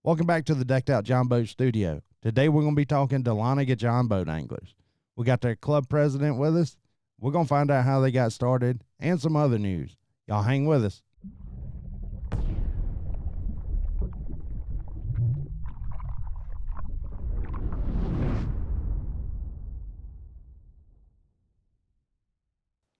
Welcome back to the Decked Out Jon Boats studio. Today we're going to be talking to Jon Boat anglers. We got their club president with us. We're going to find out how they got started and some other news. Y'all hang with us.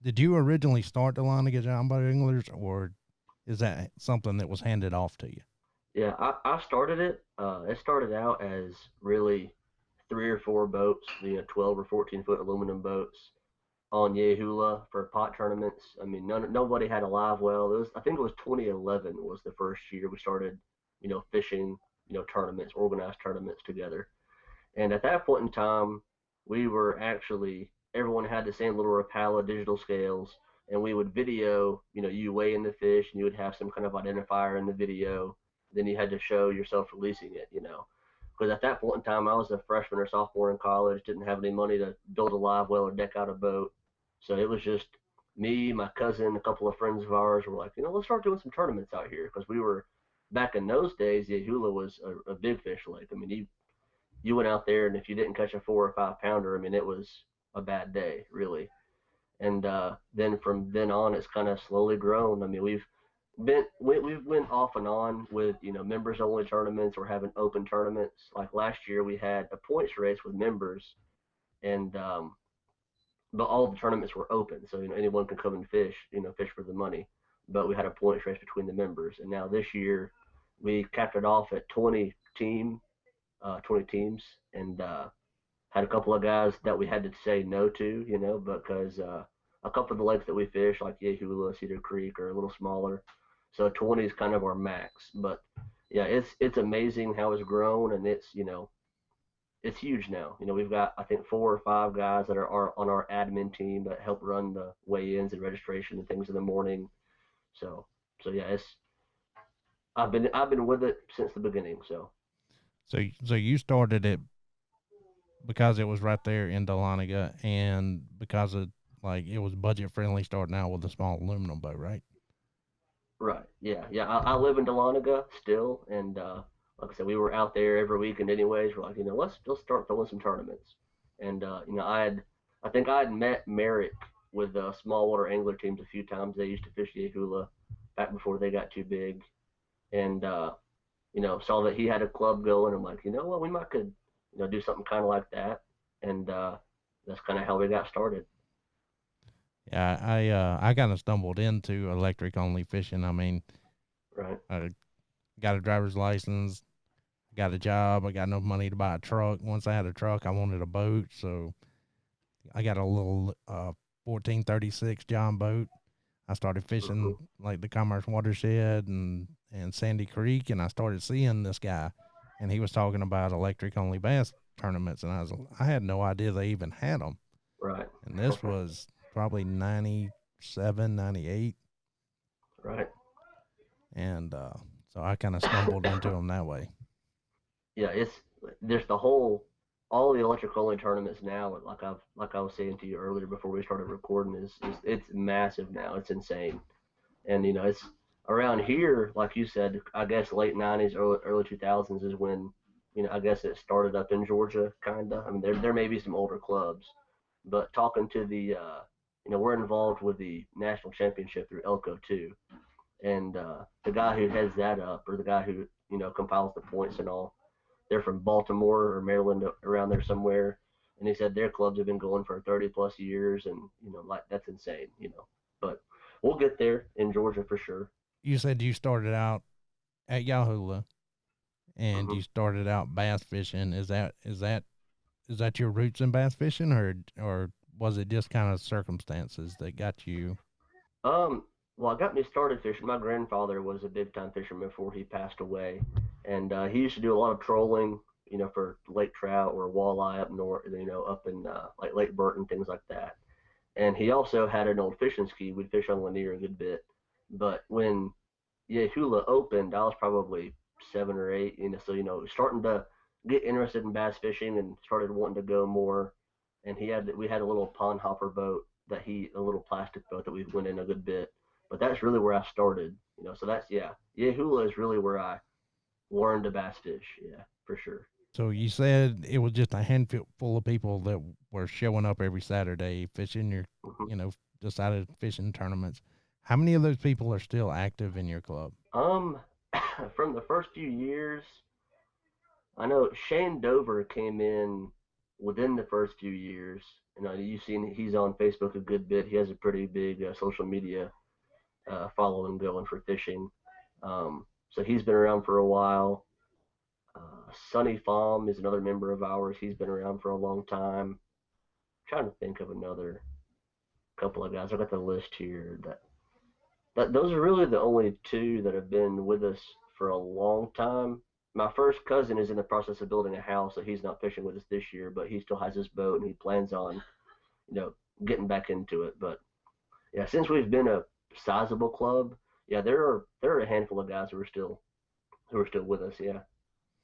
Did you originally start the Jon Boat Anglers, or is that something that was handed off to you? Yeah, I started it. It started out as really 3 or 4 boats, 12 or 14-foot aluminum boats on Yehula for pot tournaments. I mean, nobody had a live well. I think it was 2011 was the first year we started, fishing, tournaments, organized tournaments together. And at that point in time, we were actually everyone had the same little Rapala digital scales, and we would video, you weigh in the fish, and you would have some kind of identifier in the video. Then you had to show yourself releasing it, because at that point in time, I was a freshman or sophomore in college, didn't have any money to build a live well or deck out a boat. So it was just me, my cousin, a couple of friends of ours were like, let's start doing some tournaments out here, because we were back in those days. Yehula was a big fish lake. I mean, you went out there, and if you didn't catch a 4 or 5 pounder, I mean, it was a bad day, really. And then from then on, it's kind of slowly grown. I mean, we've went off and on with members only tournaments or having open tournaments. Like last year, we had a points race with members, and but all the tournaments were open, so anyone can come and fish for the money. But we had a points race between the members, and now this year we capped it off at 20 teams, and had a couple of guys that we had to say no to, because a couple of the lakes that we fish, like Yehula, Cedar Creek, are a little smaller. So 20 is kind of our max. But yeah, it's amazing how it's grown, and it's huge now. We've got, I think, 4 or 5 guys that are on our admin team that help run the weigh-ins and registration and things in the morning. So yeah, I've been with it since the beginning. So you started it because it was right there in Dahlonega, and because it was budget friendly starting out with a small aluminum boat, right? Right. Yeah. Yeah. I live in Dahlonega still, and like I said, we were out there every weekend anyways. We're like, let's start throwing some tournaments. And I think I had met Merrick with small water angler teams a few times. They used to fish Yehula back before they got too big, and saw that he had a club going. I'm like, what, we might could do something kind of like that, and that's kind of how we got started. Yeah, I kind of stumbled into electric only fishing. I mean, right. I got a driver's license, got a job, I got enough money to buy a truck. Once I had a truck, I wanted a boat, so I got a little 1436 Jon boat. I started fishing like the Commerce Watershed and Sandy Creek, and I started seeing this guy, and he was talking about electric only bass tournaments, and I had no idea they even had them. Right. And this was probably 97, 98. Right. And so I kind of stumbled into them that way. Yeah, there's all the electric only tournaments now. Like I was saying to you earlier before we started recording, is it's massive now. It's insane, and it's around here, like you said. I guess late '90s, early 2000s is when I guess it started up in Georgia, kinda. I mean, there may be some older clubs, but talking to the we're involved with the national championship through Elko too, and the guy who heads that up, or the guy who compiles the points and all, they're from Baltimore or Maryland, around there somewhere, and he said their clubs have been going for 30 plus years, and like, that's insane. But we'll get there in Georgia for sure. You said you started out at Yahoo, and Mm-hmm. you started out bass fishing. Is that your roots in bass fishing, or was it just kind of circumstances that got you? Well, it got me started fishing. My grandfather was a big time fisherman before he passed away, and he used to do a lot of trolling, for lake trout or walleye up north, up in like Lake Burton, things like that. And he also had an old fishing ski. We'd fish on Lanier a good bit. But when Yehula opened, I was probably 7 or 8, so starting to get interested in bass fishing and started wanting to go more. And we had a little pond hopper boat, a little plastic boat that we went in a good bit. But that's really where I started. So that's, yeah, Yehula is really where I learn to bass fish. Yeah, for sure. So you said it was just a handful full of people that were showing up every Saturday fishing your, Hmm. you know, decided fishing tournaments. How many of those people are still active in your club? Um, from the first few years, I know Shane Dover came in within the first few years. You've seen he's on Facebook a good bit. He has a pretty big social media following going for fishing. So he's been around for a while. Sonny Fahm is another member of ours. He's been around for a long time. I'm trying to think of another couple of guys. I got the list here. That those are really the only two that have been with us for a long time. My first cousin is in the process of building a house, so he's not fishing with us this year, but he still has his boat and he plans on, you know, getting back into it. But yeah, since we've been a sizable club, yeah, there are a handful of guys who are still with us. Yeah,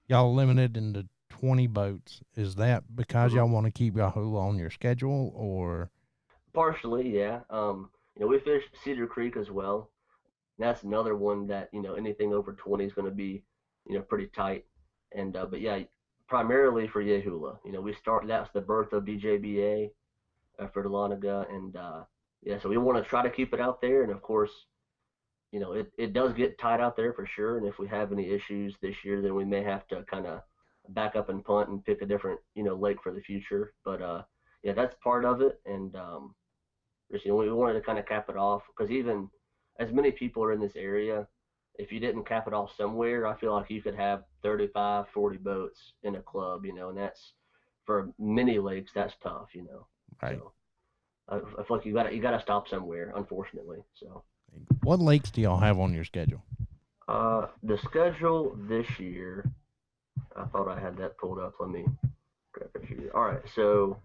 Y'all limited into 20 boats. Is that because hmm y'all want to keep Yahoo on your schedule, or partially, yeah. We fish Cedar Creek as well. That's another one that anything over 20 is going to be pretty tight. And but yeah, primarily for Yehula. We start that's the birth of DJBA for Dahlonega, and yeah, so we want to try to keep it out there. And of course, it does get tight out there for sure. And if we have any issues this year, then we may have to kind of back up and punt and pick a different lake for the future. But yeah, that's part of it. And just, we wanted to kind of cap it off because even as many people are in this area, if you didn't cap it off somewhere, I feel like you could have 35, 40 boats in a club, and that's for many lakes, that's tough. right? So I feel like you gotta stop somewhere, unfortunately. So What lakes do y'all have on your schedule? the schedule this year, I thought I had that pulled up. Let me grab it here. All right, so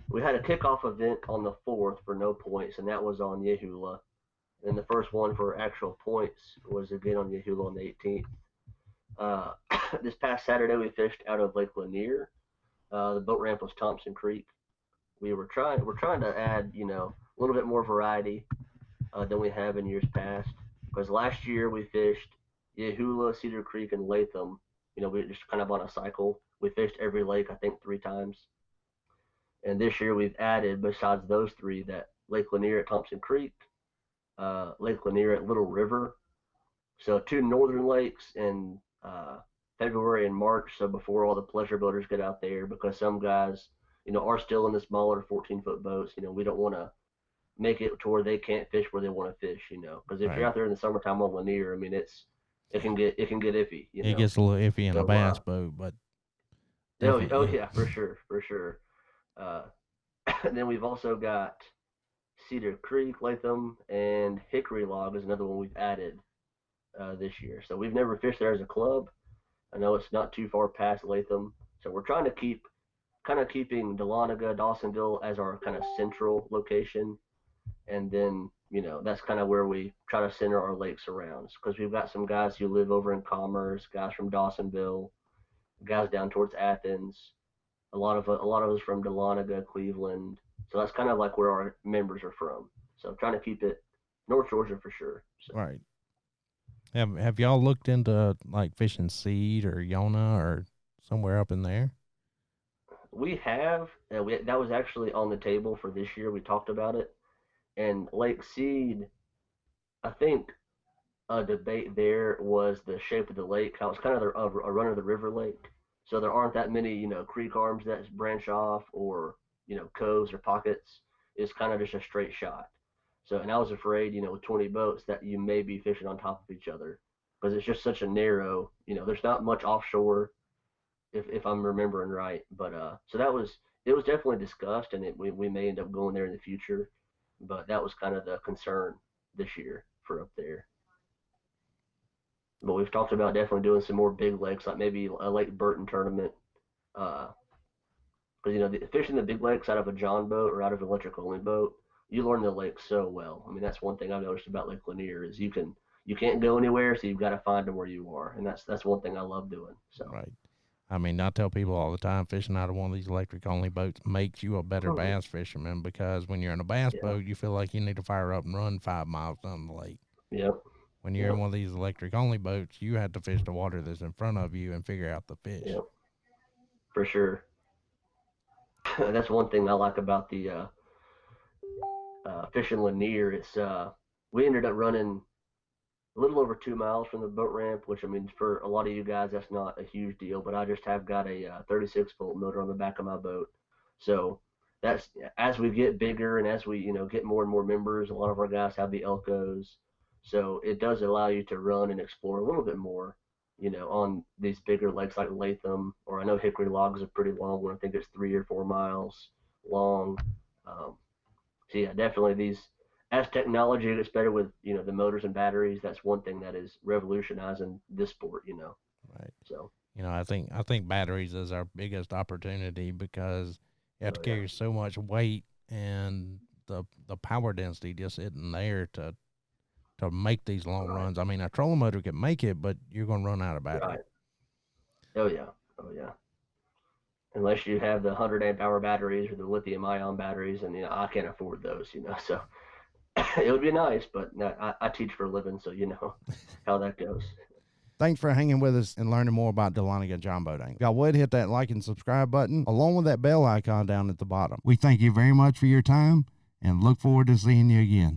we had a kickoff event on the 4th for no points, and that was on Yehula. And the first one for actual points was again on Yehula on the 18th. Uh, this past Saturday, we fished out of Lake Lanier. The boat ramp was Thompson Creek. We're trying to add, a little bit more variety than we have in years past. Because last year we fished Yehula, Cedar Creek, and Latham. We just kind of on a cycle. We fished every lake, I think, 3 times. And this year we've added, besides those three, that Lake Lanier at Thompson Creek, Lake Lanier at Little River. So two northern lakes in February and March. So before all the pleasure boaters get out there, because some guys, are still in the smaller 14-foot boats. We don't want to make it to where they can't fish where they want to fish. Because if you're Right. out there in the summertime on Lanier, I mean, it Yeah. can get iffy. It gets a little iffy in a So bass boat, but oh definitely. yeah, for sure, for sure. Uh, then we've also got Cedar Creek, Latham, and Hickory Log is another one we've added this year. So we've never fished there as a club. I know it's not too far past Latham, so we're trying to keeping Dahlonega, Dawsonville as our kind of central location, and then that's kind of where we try to center our lakes around because we've got some guys who live over in Commerce, guys from Dawsonville, guys down towards Athens, a lot of us from Dahlonega, Cleveland. So that's kind of like where our members are from. So I'm trying to keep it North Georgia for sure. So Right. Have y'all looked into like fishing Seed or Yona or somewhere up in there? we have that was actually on the table for this year. We talked about it, and Lake Seed. I think a debate there was the shape of the lake, how it's kind of a run of the river lake. So there aren't that many, creek arms that branch off or, coves or pockets. It's kind of just a straight shot. So, and I was afraid, with 20 boats that you may be fishing on top of each other because it's just such a narrow, there's not much offshore if I'm remembering right. But, so it was definitely discussed and we may end up going there in the future. But that was kind of the concern this year for up there. But we've talked about definitely doing some more big lakes, like maybe a Lake Burton tournament. Because fishing the big lakes out of a John boat or out of an electric only boat, you learn the lake so well. I mean, that's one thing I've noticed about Lake Lanier is you can't go anywhere, so you've got to find them where you are, and that's one thing I love doing. So Right. I mean, I tell people all the time, fishing out of one of these electric only boats makes you a better bass fisherman because when you're in a bass yeah, boat, you feel like you need to fire up and run 5 miles down the lake. yep, When you're in one of these electric only boats, you have to fish the water that's in front of you and figure out the fish. Yep, for sure. That's one thing I like about the fishing Lanier. It's we ended up running a little over 2 miles from the boat ramp, which I mean for a lot of you guys that's not a huge deal, but I just have got a 36-volt motor on the back of my boat, so that's as we get bigger and as we get more and more members. A lot of our guys have the Elcos, so it does allow you to run and explore a little bit more, on these bigger lakes like Latham, or I know Hickory Log is a pretty long one. I think it's 3 or 4 miles long. So yeah, definitely these, as technology gets better with the motors and batteries, that's one thing that is revolutionizing this sport. Right. So I think batteries is our biggest opportunity, because you have to carry so much weight, and the power density just isn't there to make these long runs. I mean, a trolling motor can make it, but you're going to run out of battery. Right. Oh yeah. Unless you have the 100 amp hour batteries or the lithium ion batteries, and I can't afford those. So it would be nice, but I teach for a living, so you know how that goes. Thanks for hanging with us and learning more about Dahlonega Jon Boat Anglers. Y'all would hit that like and subscribe button along with that bell icon down at the bottom. We thank you very much for your time and look forward to seeing you again.